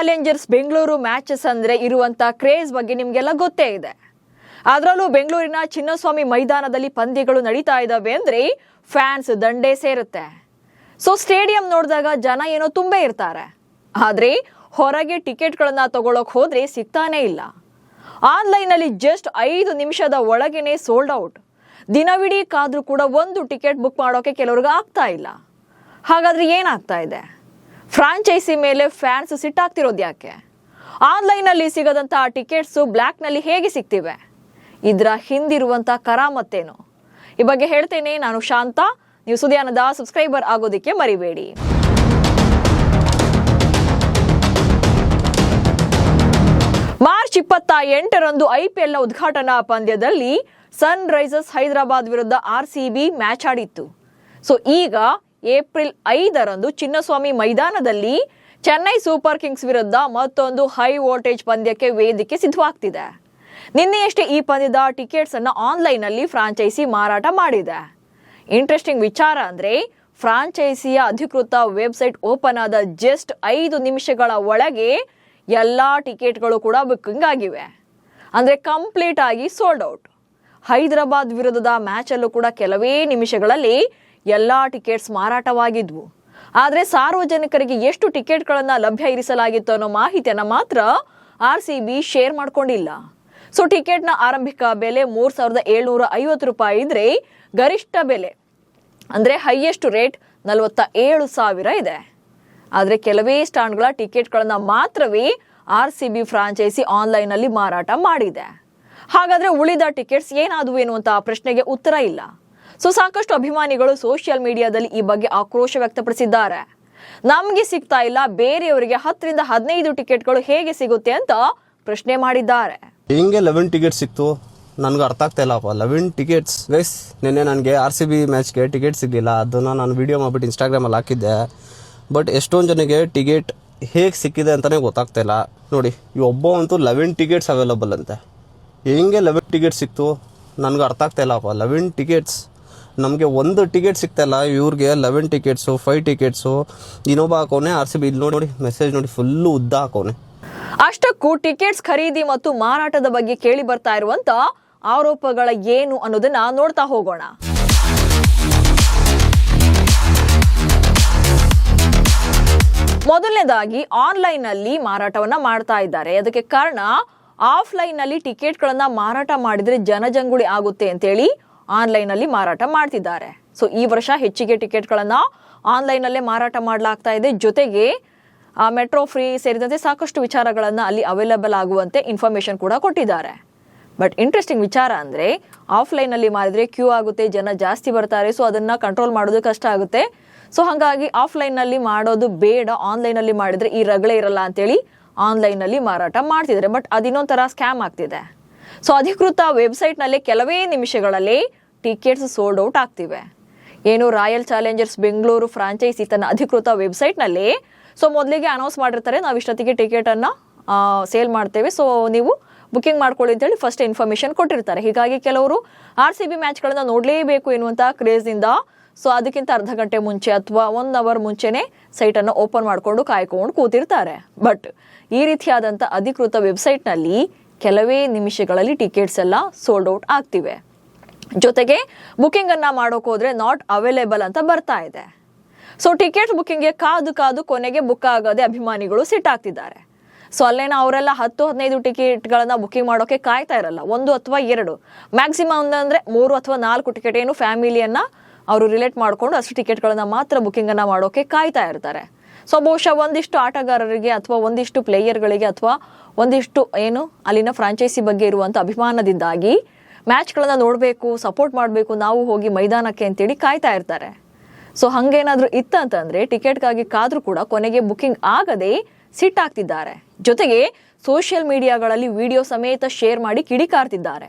Challengers Bengaluru matches ಅಂದ್ರೆ ಇರುವಂತ craze ಬಗ್ಗೆ ನಿಮ್ಗೆಲ್ಲ ಗೊತ್ತೇ ಇದೆ. ಅದರಲ್ಲೂ ಬೆಂಗಳೂರಿನ ಚಿನ್ನಸ್ವಾಮಿ ಮೈದಾನದಲ್ಲಿ ಪಂದ್ಯಗಳು ನಡೀತಾ ಇದ್ದಾವೆ ಅಂದ್ರೆ ಫ್ಯಾನ್ಸ್ ದಂಡೇ ಸೇರುತ್ತೆ. ಸೊ ಸ್ಟೇಡಿಯಂ ನೋಡಿದಾಗ ಜನ ಏನೋ ತುಂಬೇ ಇರ್ತಾರೆ, ಆದ್ರೆ ಹೊರಗೆ ಟಿಕೆಟ್ಗಳನ್ನ ತಗೊಳಕ್ ಹೋದ್ರೆ ಸಿಗ್ತಾನೆ ಇಲ್ಲ. ಆನ್ಲೈನ್ ಅಲ್ಲಿ ಜಸ್ಟ್ 5 ನಿಮಿಷದ ಒಳಗೇನೆ ಸೋಲ್ಡ್ ಔಟ್. ದಿನವಿಡೀ ಕಾದ್ರೂ ಕೂಡ ಒಂದು ಟಿಕೆಟ್ ಬುಕ್ ಮಾಡೋಕೆ ಕೆಲವ್ರಿಗೆ ಆಗ್ತಾ ಇಲ್ಲ. ಹಾಗಾದ್ರೆ ಏನಾಗ್ತಾ ಇದೆ? ಫ್ರಾಂಚೈಸಿ ಮೇಲೆ ಫ್ಯಾನ್ಸ್ ಸಿಟ್ಟಾಗ್ತಿರೋದು ಯಾಕೆ? ಆನ್ಲೈನ್ ಅಲ್ಲಿ ಸಿಗದಂತ ಟಿಕೆಟ್ಸ್ ಬ್ಲ್ಯಾಕ್ ನಲ್ಲಿ ಹೇಗೆ ಸಿಗ್ತಿವೆ? ಇದರ ಹಿಂದಿರುವಂತ ಕರಾಮತ್ತೇನು? ಈ ಬಗ್ಗೆ ಹೇಳ್ತೇನೆ. ನಾನು ಶಾಂತ. ನೀವು ಸುದ್ದಿಯಾನದ ಸಬ್ಸ್ಕ್ರೈಬರ್ ಆಗೋದಕ್ಕೆ ಮರಿಬೇಡಿ. ಮಾರ್ಚ್ 28ರಂದು IPL ಉದ್ಘಾಟನಾ ಪಂದ್ಯದಲ್ಲಿ ಸನ್ ರೈಸರ್ಸ್ ಹೈದರಾಬಾದ್ ವಿರುದ್ಧ RCB ಮ್ಯಾಚ್ ಆಡಿತ್ತು. ಸೊ ಈಗ ಏಪ್ರಿಲ್ 5ರಂದು ಚಿನ್ನಸ್ವಾಮಿ ಮೈದಾನದಲ್ಲಿ ಚೆನ್ನೈ ಸೂಪರ್ ಕಿಂಗ್ಸ್ ವಿರುದ್ಧ ಮತ್ತೊಂದು ಹೈ ವೋಲ್ಟೇಜ್ ಪಂದ್ಯಕ್ಕೆ ವೇದಿಕೆ ಸಿದ್ಧವಾಗ್ತಿದೆ. ನಿನ್ನೆಯಷ್ಟೇ ಈ ಪಂದ್ಯದ ಟಿಕೆಟ್ಸ್ ಅನ್ನ ಆನ್ಲೈನ್ ಅಲ್ಲಿ ಫ್ರಾಂಚೈಸಿ ಮಾರಾಟ ಮಾಡಿದೆ. ಇಂಟ್ರೆಸ್ಟಿಂಗ್ ವಿಚಾರ ಅಂದ್ರೆ ಫ್ರಾಂಚೈಸಿಯ ಅಧಿಕೃತ ವೆಬ್ಸೈಟ್ ಓಪನ್ ಆದ ಜಸ್ಟ್ 5 ನಿಮಿಷಗಳ ಒಳಗೆ ಎಲ್ಲಾ ಟಿಕೆಟ್ಗಳು ಕೂಡ ಬುಕ್ಕಿಂಗ್ ಆಗಿವೆ. ಅಂದ್ರೆ ಕಂಪ್ಲೀಟ್ ಆಗಿ ಸೋಲ್ಡ್ ಔಟ್. ಹೈದರಾಬಾದ್ ವಿರುದ್ಧದ ಮ್ಯಾಚ್ ಅಲ್ಲೂ ಕೂಡ ಕೆಲವೇ ನಿಮಿಷಗಳಲ್ಲಿ ಎಲ್ಲಾ ಟಿಕೆಟ್ಸ್ ಮಾರಾಟವಾಗಿದ್ವು. ಆದ್ರೆ ಸಾರ್ವಜನಿಕರಿಗೆ ಎಷ್ಟು ಟಿಕೆಟ್ಗಳನ್ನ ಲಭ್ಯ ಇರಿಸಲಾಗಿತ್ತು ಅನ್ನೋ ಮಾಹಿತಿಯನ್ನ ಮಾತ್ರ RCB ಶೇರ್ ಮಾಡ್ಕೊಂಡಿಲ್ಲ. ಸೊ ಟಿಕೆಟ್ನ ಆರಂಭಿಕ ಬೆಲೆ 3,750 ರೂಪಾಯಿ ಇದ್ರೆ ಗರಿಷ್ಠ ಬೆಲೆ ಅಂದ್ರೆ ಹೈಯೆಸ್ಟ್ ರೇಟ್ 47,000 ಇದೆ. ಆದ್ರೆ ಕೆಲವೇ ಸ್ಟ್ಯಾಂಡ್ಗಳ ಟಿಕೆಟ್ಗಳನ್ನ ಮಾತ್ರವೇ RCB ಫ್ರಾಂಚೈಸಿ ಆನ್ಲೈನ್ ಅಲ್ಲಿ ಮಾರಾಟ ಮಾಡಿದೆ. ಹಾಗಾದ್ರೆ ಉಳಿದ ಟಿಕೆಟ್ಸ್ ಏನಾದವು ಎನ್ನುವಂತ ಪ್ರಶ್ನೆಗೆ ಉತ್ತರ ಇಲ್ಲ. ಸೊ ಸಾಕಷ್ಟು ಅಭಿಮಾನಿಗಳು ಸೋಷಿಯಲ್ ಮೀಡಿಯಾದಲ್ಲಿ ಈ ಬಗ್ಗೆ ಆಕ್ರೋಶ ವ್ಯಕ್ತಪಡಿಸಿದ್ದಾರೆ. ನಮ್ಗೆ ಸಿಗ್ತಾ ಇಲ್ಲ, ಬೇರೆಯವರಿಗೆ 10ರಿಂದ 15 ಟಿಕೆಟ್ಗಳು ಹೇಗೆ ಸಿಗುತ್ತೆ ಅಂತ ಪ್ರಶ್ನೆ ಮಾಡಿದ್ದಾರೆ. ಹಿಂಗೆ 11 ಟಿಕೆಟ್ ಸಿಕ್ತು, ನನ್ಗೆ ಅರ್ಥ ಆಗ್ತಾ ಇಲ್ಲಪ್ಪ. 11 ಟಿಕೆಟ್ಸ್ ಗೈಸ್. ನಿನ್ನೆ ನನಗೆ RCB ಮ್ಯಾಚ್ಗೆ ಟಿಕೆಟ್ ಸಿಗಲಿಲ್ಲ. ಅದನ್ನು ನಾನು ವಿಡಿಯೋ ಮಾಡಿಬಿಟ್ಟು ಇನ್ಸ್ಟಾಗ್ರಾಮಲ್ಲಿ ಹಾಕಿದ್ದೆ. ಬಟ್ ಎಷ್ಟೊಂದು ಜನಕ್ಕೆ ಟಿಕೆಟ್ ಹೇಗೆ ಸಿಕ್ಕಿದೆ ಅಂತಲೇ ಗೊತ್ತಾಗ್ತಾ ಇಲ್ಲ. ನೋಡಿ, ಈ ಒಬ್ಬ ಅಂತೂ 11 ಟಿಕೆಟ್ಸ್ ಅವೈಲಬಲ್ ಅಂತೆ. ಹೆಂಗೆ 11 ಟಿಕೆಟ್ ಸಿಕ್ತು ನನಗೆ ಅರ್ಥ ಆಗ್ತಾ ಇಲ್ಲಪ್ಪ. 11 ಟಿಕೆಟ್ಸ್, ನಮಗೆ ಒಂದು ಟಿಕೆಟ್ ಸಿಗ್ತಾ ಇಲ್ಲ, ಇವ್ರಿಗೆ 11 ಟಿಕೆಟ್ಸು 5 ಟಿಕೆಟ್ಸು. ಇನ್ನೊಬ್ಬ ಹಾಕೋನೆ RCB. ಇಲ್ಲಿ ನೋಡಿ ಮೆಸೇಜ್ ನೋಡಿ, ಫುಲ್ಲು ಉದ್ದ ಹಾಕೋನೆ. ಅಷ್ಟಕ್ಕೂ ಟಿಕೆಟ್ಸ್ ಖರೀದಿ ಮತ್ತು ಮಾರಾಟದ ಬಗ್ಗೆ ಕೇಳಿ ಬರ್ತಾ ಇರುವಂತ ಆರೋಪಗಳ ಏನು ಅನ್ನೋದನ್ನ ನೋಡ್ತಾ ಹೋಗೋಣ. ಮೊದಲನೇದಾಗಿ ಆನ್ಲೈನ್ ಅಲ್ಲಿ ಮಾರಾಟವನ್ನ ಮಾಡ್ತಾ ಇದ್ದಾರೆ. ಅದಕ್ಕೆ ಕಾರಣ ಆಫ್ಲೈನ್ ನಲ್ಲಿ ಟಿಕೆಟ್ಗಳನ್ನ ಮಾರಾಟ ಮಾಡಿದ್ರೆ ಜನಜಂಗುಳಿ ಆಗುತ್ತೆ ಅಂತೇಳಿ ಆನ್ಲೈನ್ ಅಲ್ಲಿ ಮಾರಾಟ ಮಾಡ್ತಿದ್ದಾರೆ. ಸೊ ಈ ವರ್ಷ ಹೆಚ್ಚಿಗೆ ಟಿಕೆಟ್ಗಳನ್ನ ಆನ್ಲೈನ್ ಅಲ್ಲೇ ಮಾರಾಟ ಮಾಡಲಾಗ್ತಾ ಇದೆ. ಜೊತೆಗೆ ಮೆಟ್ರೋ ಫ್ರೀ ಸೇರಿದಂತೆ ಸಾಕಷ್ಟು ವಿಚಾರಗಳನ್ನ ಅಲ್ಲಿ ಅವೈಲೇಬಲ್ ಆಗುವಂತೆ ಇನ್ಫಾರ್ಮೇಶನ್ ಕೂಡ ಕೊಟ್ಟಿದ್ದಾರೆ. ಬಟ್ ಇಂಟ್ರೆಸ್ಟಿಂಗ್ ವಿಚಾರ ಅಂದ್ರೆ ಆಫ್ಲೈನ್ ಅಲ್ಲಿ ಮಾರಿದ್ರೆ ಕ್ಯೂ ಆಗುತ್ತೆ, ಜನ ಜಾಸ್ತಿ ಬರ್ತಾರೆ. ಸೊ ಅದನ್ನ ಕಂಟ್ರೋಲ್ ಮಾಡೋದು ಕಷ್ಟ ಆಗುತ್ತೆ. ಸೊ ಹಾಗಾಗಿ ಆಫ್ಲೈನ್ ನಲ್ಲಿ ಮಾಡೋದು ಬೇಡ, ಆನ್ಲೈನ್ ಅಲ್ಲಿ ಮಾಡಿದ್ರೆ ಈ ರಗಳೆ ಇರಲ್ಲ ಅಂತೇಳಿ ಆನ್ಲೈನ್ ನಲ್ಲಿ ಮಾರಾಟ ಮಾಡ್ತಿದ್ದಾರೆ. ಬಟ್ ಅದಿನ್ನೊಂಥರ ಸ್ಕ್ಯಾಮ್ ಆಗ್ತಿದೆ. ಸೊ ಅಧಿಕೃತ ವೆಬ್ಸೈಟ್ ನಲ್ಲಿ ಕೆಲವೇ ನಿಮಿಷಗಳಲ್ಲಿ ಟಿಕೆಟ್ಸ್ ಸೋಲ್ಡ್ ಔಟ್ ಆಗ್ತಿವೆ. ಏನು ರಾಯಲ್ ಚಾಲೆಂಜರ್ಸ್ ಬೆಂಗಳೂರು ಫ್ರಾಂಚೈಸಿ ತನ್ನ ಅಧಿಕೃತ ವೆಬ್ಸೈಟ್ ನಲ್ಲಿ ಸೊ ಮೊದಲಿಗೆ ಅನೌನ್ಸ್ ಮಾಡಿರ್ತಾರೆ, ನಾವು ಇಷ್ಟೊತ್ತಿಗೆ ಟಿಕೆಟ್ ಅನ್ನ ಸೇಲ್ ಮಾಡ್ತೇವೆ, ಸೊ ನೀವು ಬುಕಿಂಗ್ ಮಾಡ್ಕೊಳ್ಳಿ ಅಂತೇಳಿ ಫಸ್ಟ್ ಇನ್ಫಾರ್ಮೇಶನ್ ಕೊಟ್ಟಿರ್ತಾರೆ. ಹೀಗಾಗಿ ಕೆಲವರು RCB ಮ್ಯಾಚ್ಗಳನ್ನ ನೋಡಲೇಬೇಕು ಎನ್ನುವಂತ ಕ್ರೇಜ್ ಇಂದ ಸೊ ಅದಕ್ಕಿಂತ ಅರ್ಧ ಗಂಟೆ ಮುಂಚೆ ಅಥವಾ 1 ಅವರ್ ಮುಂಚೆನೆ ಸೈಟ್ ಅನ್ನು ಓಪನ್ ಮಾಡ್ಕೊಂಡು ಕಾಯ್ಕೊಂಡು ಕೂತಿರ್ತಾರೆ. ಬಟ್ ಈ ರೀತಿಯಾದಂಥ ಅಧಿಕೃತ ವೆಬ್ಸೈಟ್ ನಲ್ಲಿ ಕೆಲವೇ ನಿಮಿಷಗಳಲ್ಲಿ ಟಿಕೆಟ್ಸ್ ಎಲ್ಲ ಸೋಲ್ಡ್ ಔಟ್ ಆಗ್ತಿವೆ. ಜೊತೆಗೆ ಬುಕಿಂಗ್ ಅನ್ನ ಮಾಡೋಕೆ ಹೋದ್ರೆ ನಾಟ್ ಅವೈಲೇಬಲ್ ಅಂತ ಬರ್ತಾ ಇದೆ. ಸೊ ಟಿಕೆಟ್ ಬುಕಿಂಗ್ಗೆ ಕಾದು ಕೊನೆಗೆ ಬುಕ್ ಆಗದೆ ಅಭಿಮಾನಿಗಳು ಸಿಟ್ಟಾಗ್ತಿದ್ದಾರೆ. ಸೊ ಅಲ್ಲೇನ ಅವರೆಲ್ಲ 10-15 ಟಿಕೆಟ್ಗಳನ್ನ ಬುಕಿಂಗ್ ಮಾಡೋಕೆ ಕಾಯ್ತಾ ಇರಲ್ಲ. 1 ಅಥವಾ 2 ಮ್ಯಾಕ್ಸಿಮಮ್ ಅಂದ್ರೆ 3 ಅಥವಾ 4 ಟಿಕೆಟ್ ಏನು ಫ್ಯಾಮಿಲಿಯನ್ನ ಅವರು ರಿಲೇಟ್ ಮಾಡ್ಕೊಂಡು ಅಷ್ಟು ಟಿಕೆಟ್ಗಳನ್ನ ಮಾತ್ರ ಬುಕಿಂಗ್ ಅನ್ನ ಮಾಡೋಕೆ ಕಾಯ್ತಾ ಇರ್ತಾರೆ. ಸೊ ಬಹುಶಃ ಒಂದಿಷ್ಟು ಆಟಗಾರರಿಗೆ ಅಥವಾ ಒಂದಿಷ್ಟು ಪ್ಲೇಯರ್ಗಳಿಗೆ ಅಥವಾ ಒಂದಿಷ್ಟು ಏನು ಅಲ್ಲಿನ ಫ್ರಾಂಚೈಸಿ ಬಗ್ಗೆ ಇರುವಂತ ಅಭಿಮಾನದಿಂದಾಗಿ ಮ್ಯಾಚ್ಗಳನ್ನ ನೋಡಬೇಕು, ಸಪೋರ್ಟ್ ಮಾಡಬೇಕು, ನಾವು ಹೋಗಿ ಮೈದಾನಕ್ಕೆ ಅಂತೇಳಿ ಕಾಯ್ತಾ ಇರ್ತಾರೆ. ಸೊ ಹಂಗೇನಾದ್ರೂ ಇತ್ತಂತಂದ್ರೆ ಟಿಕೆಟ್ಗಾಗಿ ಕಾದ್ರೂ ಕೂಡ ಕೊನೆಗೆ ಬುಕಿಂಗ್ ಆಗದೆ ಸಿಟ್ಟಾಗ್ತಿದ್ದಾರೆ. ಜೊತೆಗೆ ಸೋಷಿಯಲ್ ಮೀಡಿಯಾಗಳಲ್ಲಿ ವಿಡಿಯೋ ಸಮೇತ ಶೇರ್ ಮಾಡಿ ಕಿಡಿಕಾರ್ತಿದ್ದಾರೆ.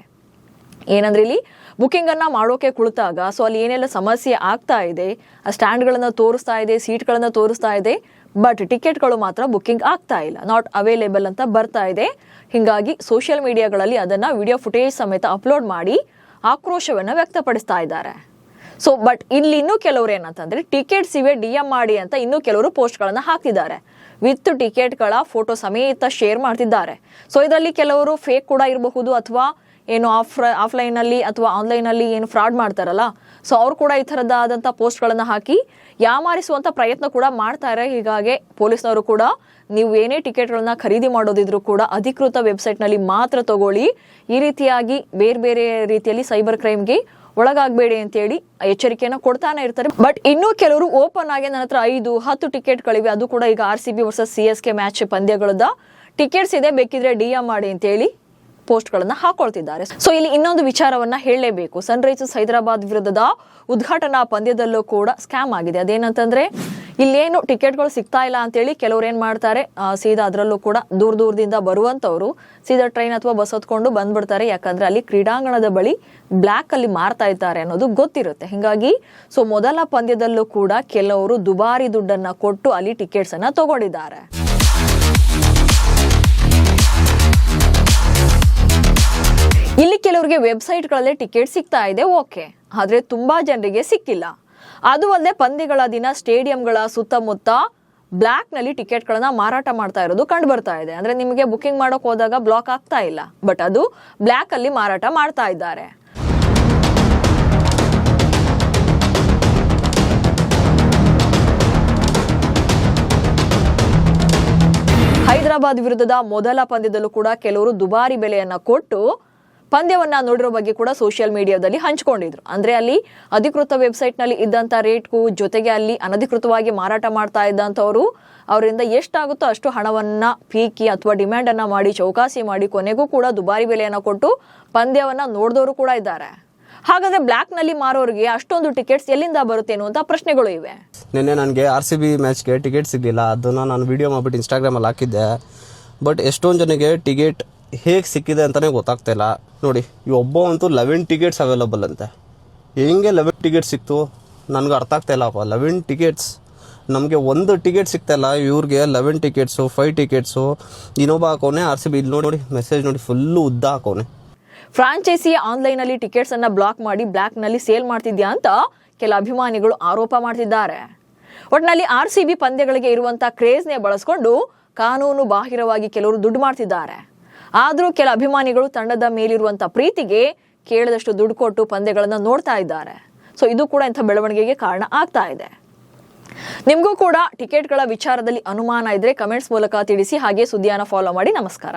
ಏನಂದ್ರೆ ಇಲ್ಲಿ ಬುಕಿಂಗ್ ಅನ್ನ ಮಾಡೋಕೆ ಕುಳಿತಾಗ ಸೊ ಅಲ್ಲಿ ಏನೆಲ್ಲ ಸಮಸ್ಯೆ ಆಗ್ತಾ ಇದೆ, ಆ ಸ್ಟ್ಯಾಂಡ್ಗಳನ್ನ ತೋರಿಸ್ತಾ ಇದೆ, ಸೀಟ್ಗಳನ್ನ ತೋರಿಸ್ತಾ ಇದೆ, ಬಟ್ ಟಿಕೆಟ್ಗಳು ಮಾತ್ರ ಬುಕಿಂಗ್ ಆಗ್ತಾ ಇಲ್ಲ, ನಾಟ್ ಅವೈಲೇಬಲ್ ಅಂತ ಬರ್ತಾ ಇದೆ. ಹೀಗಾಗಿ ಸೋಷಿಯಲ್ ಮೀಡಿಯಾಗಳಲ್ಲಿ ಅದನ್ನ ವಿಡಿಯೋ ಫುಟೇಜ್ ಸಮೇತ ಅಪ್ಲೋಡ್ ಮಾಡಿ ಆಕ್ರೋಶವನ್ನ ವ್ಯಕ್ತಪಡಿಸ್ತಾ ಇದ್ದಾರೆ. ಸೊ ಬಟ್ ಇಲ್ಲಿ ಇನ್ನೂ ಕೆಲವರು ಏನಂತಂದ್ರೆ ಟಿಕೆಟ್ಸ್ ಇವೆ DM ಮಾಡಿ ಅಂತ ಇನ್ನೂ ಕೆಲವರು ಪೋಸ್ಟ್ಗಳನ್ನ ಹಾಕ್ತಿದ್ದಾರೆ. ವಿತ್ ಟಿಕೆಟ್ಗಳ ಫೋಟೋ ಸಮೇತ ಶೇರ್ ಮಾಡ್ತಿದ್ದಾರೆ. ಸೊ ಇದರಲ್ಲಿ ಕೆಲವರು ಫೇಕ್ ಕೂಡ ಇರಬಹುದು, ಅಥವಾ ಏನು ಆಫ್ಲೈನಲ್ಲಿ ಅಥವಾ ಆನ್ಲೈನಲ್ಲಿ ಏನು ಫ್ರಾಡ್ ಮಾಡ್ತಾರಲ್ಲ, ಸೊ ಅವ್ರು ಕೂಡ ಈ ಥರದಾದಂಥ ಪೋಸ್ಟ್ಗಳನ್ನು ಹಾಕಿ ಯಾಮಾರಿಸುವಂಥ ಪ್ರಯತ್ನ ಕೂಡ ಮಾಡ್ತಾರೆ. ಹೀಗಾಗಿ ಪೊಲೀಸ್ನವರು ಕೂಡ ನೀವು ಏನೇ ಟಿಕೆಟ್ಗಳನ್ನ ಖರೀದಿ ಮಾಡೋದಿದ್ರು ಕೂಡ ಅಧಿಕೃತ ವೆಬ್ಸೈಟ್ನಲ್ಲಿ ಮಾತ್ರ ತಗೊಳ್ಳಿ, ಈ ರೀತಿಯಾಗಿ ಬೇರೆ ಬೇರೆ ರೀತಿಯಲ್ಲಿ ಸೈಬರ್ ಕ್ರೈಮ್ಗೆ ಒಳಗಾಗಬೇಡಿ ಅಂತೇಳಿ ಎಚ್ಚರಿಕೆಯನ್ನು ಕೊಡ್ತಾನೆ ಇರ್ತಾರೆ. ಬಟ್ ಇನ್ನೂ ಕೆಲವರು ಓಪನ್ ಆಗಿ ನನ್ನ ಹತ್ರ 5-10 ಟಿಕೆಟ್ಗಳಿವೆ, ಅದು ಕೂಡ ಈಗ RCB ವರ್ಸಸ್ CSK ಮ್ಯಾಚ್ ಪಂದ್ಯಗಳದ ಟಿಕೆಟ್ಸ್ ಇದೆ, ಬೇಕಿದ್ರೆ DM ಮಾಡಿ ಅಂತೇಳಿ ಪೋಸ್ಟ್ಗಳನ್ನ ಹಾಕೊಳ್ತಿದ್ದಾರೆ. ಸೊ ಇಲ್ಲಿ ಇನ್ನೊಂದು ವಿಚಾರವನ್ನ ಹೇಳಲೇಬೇಕು. ಸನ್ರೈಸರ್ಸ್ ಹೈದರಾಬಾದ್ ವಿರುದ್ಧದ ಉದ್ಘಾಟನಾ ಪಂದ್ಯದಲ್ಲೂ ಕೂಡ ಸ್ಕ್ಯಾಮ್ ಆಗಿದೆ. ಅದೇನಂತಂದ್ರೆ ಇಲ್ಲೇನು ಟಿಕೆಟ್ಗಳು ಸಿಗ್ತಾ ಇಲ್ಲ ಅಂತೇಳಿ ಕೆಲವ್ರು ಏನ್ ಮಾಡ್ತಾರೆ, ಸೀದಾ ಅದರಲ್ಲೂ ಕೂಡ ದೂರದಿಂದ ಬರುವಂತವ್ರು ಸೀದಾ ಟ್ರೈನ್ ಅಥವಾ ಬಸ್ ಹೊತ್ಕೊಂಡು ಬಂದ್ಬಿಡ್ತಾರೆ. ಯಾಕಂದ್ರೆ ಅಲ್ಲಿ ಕ್ರೀಡಾಂಗಣದ ಬಳಿ ಬ್ಲ್ಯಾಕ್ ಅಲ್ಲಿ ಮಾರ್ತಾ ಇದ್ದಾರೆ ಅನ್ನೋದು ಗೊತ್ತಿರುತ್ತೆ. ಹಿಂಗಾಗಿ ಸೊ ಮೊದಲ ಪಂದ್ಯದಲ್ಲೂ ಕೂಡ ಕೆಲವರು ದುಬಾರಿ ದುಡ್ಡನ್ನ ಕೊಟ್ಟು ಅಲ್ಲಿ ಟಿಕೆಟ್ಸ್ ಅನ್ನ ತಗೊಂಡಿದ್ದಾರೆ. ಇಲ್ಲಿ ಕೆಲವರಿಗೆ ವೆಬ್ಸೈಟ್ಗಳಲ್ಲೇ ಟಿಕೆಟ್ ಸಿಗ್ತಾ ಇದೆ, ಓಕೆ, ಆದ್ರೆ ತುಂಬಾ ಜನರಿಗೆ ಸಿಕ್ಕಿಲ್ಲ. ಅದು ಅಲ್ಲದೆ ಪಂದ್ಯಗಳ ದಿನ ಸ್ಟೇಡಿಯಂಗಳ ಸುತ್ತಮುತ್ತ ಬ್ಲ್ಯಾಕ್ ನಲ್ಲಿ ಟಿಕೆಟ್ಗಳನ್ನ ಮಾರಾಟ ಮಾಡ್ತಾ ಇರೋದು ಕಂಡು ಬರ್ತಾ ಇದೆ. ಅಂದ್ರೆ ನಿಮಗೆ ಬುಕಿಂಗ್ ಮಾಡೋಕೆ ಹೋದಾಗ ಬ್ಲಾಕ್ ಆಗ್ತಾ ಇಲ್ಲ, ಬಟ್ ಅದು ಬ್ಲ್ಯಾಕ್ ಅಲ್ಲಿ ಮಾರಾಟ ಮಾಡ್ತಾ ಇದ್ದಾರೆ. ಹೈದರಾಬಾದ್ ವಿರುದ್ಧದ ಮೊದಲ ಪಂದ್ಯದಲ್ಲೂ ಕೂಡ ಕೆಲವರು ದುಬಾರಿ ಬೆಲೆಯನ್ನ ಕೊಟ್ಟು ಪಂದ್ಯವನ್ನ ನೋಡಿರೋ ಬಗ್ಗೆ ಕೂಡ ಸೋಷಿಯಲ್ ಮೀಡಿಯಾದಲ್ಲಿ ಹಂಚಿಕೊಂಡಿದ್ರು. ಅಂದ್ರೆ ಅಲ್ಲಿ ಅಧಿಕೃತ ವೆಬ್ಸೈಟ್ ನಲ್ಲಿ ಇದ್ದಂತ ರೇಟ್ಗೂ ಜೊತೆಗೆ ಅಲ್ಲಿ ಅನಧಿಕೃತವಾಗಿ ಮಾರಾಟ ಮಾಡ್ತಾ ಇದ್ದಂಥವ್ರು ಅವರಿಂದ ಎಷ್ಟಾಗುತ್ತೋ ಅಷ್ಟು ಹಣವನ್ನ ಪೀಕಿ ಅಥವಾ ಡಿಮ್ಯಾಂಡ್ ಅನ್ನ ಮಾಡಿ ಚೌಕಾಸಿ ಮಾಡಿ ಕೊನೆಗೂ ಕೂಡ ದುಬಾರಿ ಬೆಲೆಯನ್ನ ಕೊಟ್ಟು ಪಂದ್ಯವನ್ನ ನೋಡಿದವರು ಕೂಡ ಇದ್ದಾರೆ. ಹಾಗಾದ್ರೆ ಬ್ಲ್ಯಾಕ್ ನಲ್ಲಿ ಮಾರೋರಿಗೆ ಅಷ್ಟೊಂದು ಟಿಕೆಟ್ಸ್ ಎಲ್ಲಿಂದ ಬರುತ್ತೇನೋ ಅಂತ ಪ್ರಶ್ನೆಗಳು ಇವೆ. ನಿನ್ನೆ ನನಗೆ RCB ಮ್ಯಾಚ್ಗೆ ಟಿಕೆಟ್ ಸಿಗಲಿಲ್ಲ, ಅದನ್ನು ನಾನು ವಿಡಿಯೋ ಮಾಡಿಬಿಟ್ಟು ಇನ್ಸ್ಟಾಗ್ರಾಮಲ್ಲಿ ಹಾಕಿದ್ದೆ. ಬಟ್ ಎಷ್ಟೊಂದು ಜನಕ್ಕೆ ಟಿಕೆಟ್ ಹೇಗೆ ಸಿಕ್ಕಿದೆ ಅಂತಲೇ ಗೊತ್ತಾಗ್ತಾಯಿಲ್ಲ. ನೋಡಿ, ಈ ಒಬ್ಬ ಅಂತೂ 11 ಟಿಕೆಟ್ಸ್ ಅವೈಲಬಲ್ ಅಂತೆ. ಹೆಂಗೆ 11 ಟಿಕೆಟ್ ಸಿಕ್ತು ನನಗೆ ಅರ್ಥ ಆಗ್ತಾಯಿಲ್ಲಪ್ಪ. 11 ಟಿಕೆಟ್ಸ್, ನಮಗೆ ಒಂದು ಟಿಕೆಟ್ ಸಿಗ್ತಾಯಿಲ್ಲ, ಇವ್ರಿಗೆ 11 ಟಿಕೆಟ್ಸು, 5 ಟಿಕೆಟ್ಸು. ಇನ್ನೊಬ್ಬ ಹಾಕೋನೆ RCB, ಇಲ್ಲಿ ನೋಡಿ ಮೆಸೇಜ್ ನೋಡಿ ಫುಲ್ಲು ಉದ್ದ ಹಾಕೋನೆ. ಫ್ರಾಂಚೈಸಿ ಆನ್ಲೈನ್ ಅಲ್ಲಿ ಟಿಕೆಟ್ಸ್ ಅನ್ನ ಬ್ಲಾಕ್ ಮಾಡಿ ಬ್ಲ್ಯಾಕ್ ನಲ್ಲಿ ಸೇಲ್ ಮಾಡ್ತಿದ್ಯಾ ಅಂತ ಕೆಲ ಅಭಿಮಾನಿಗಳು ಆರೋಪ ಮಾಡ್ತಿದ್ದಾರೆ. ಒಟ್ಟಿನಲ್ಲಿ RCB ಪಂದ್ಯಗಳಿಗೆ ಇರುವಂತಹ ಕ್ರೇಜ್ನೇ ಬಳಸ್ಕೊಂಡು ಕಾನೂನು ಬಾಹಿರವಾಗಿ ಕೆಲವರು ದುಡ್ಡು ಮಾಡ್ತಿದ್ದಾರೆ. ಆದ್ರೂ ಕೆಲ ಅಭಿಮಾನಿಗಳು ತಂಡದ ಮೇಲಿರುವಂತಹ ಪ್ರೀತಿಗೆ ಕೇಳಿದಷ್ಟು ದುಡ್ಡು ಕೊಟ್ಟು ಪಂದ್ಯಗಳನ್ನ ನೋಡ್ತಾ ಇದ್ದಾರೆ. ಸೊ ಇದು ಕೂಡ ಇಂಥ ಬೆಳವಣಿಗೆಗೆ ಕಾರಣ ಆಗ್ತಾ ಇದೆ. ನಿಮಗೂ ಕೂಡ ಟಿಕೆಟ್ಗಳ ವಿಚಾರದಲ್ಲಿ ಅನುಮಾನ ಇದ್ರೆ ಕಮೆಂಟ್ಸ್ ಮೂಲಕ ತಿಳಿಸಿ. ಹಾಗೆ ಸುದ್ದಿಯನ್ನು ಫಾಲೋ ಮಾಡಿ. ನಮಸ್ಕಾರ.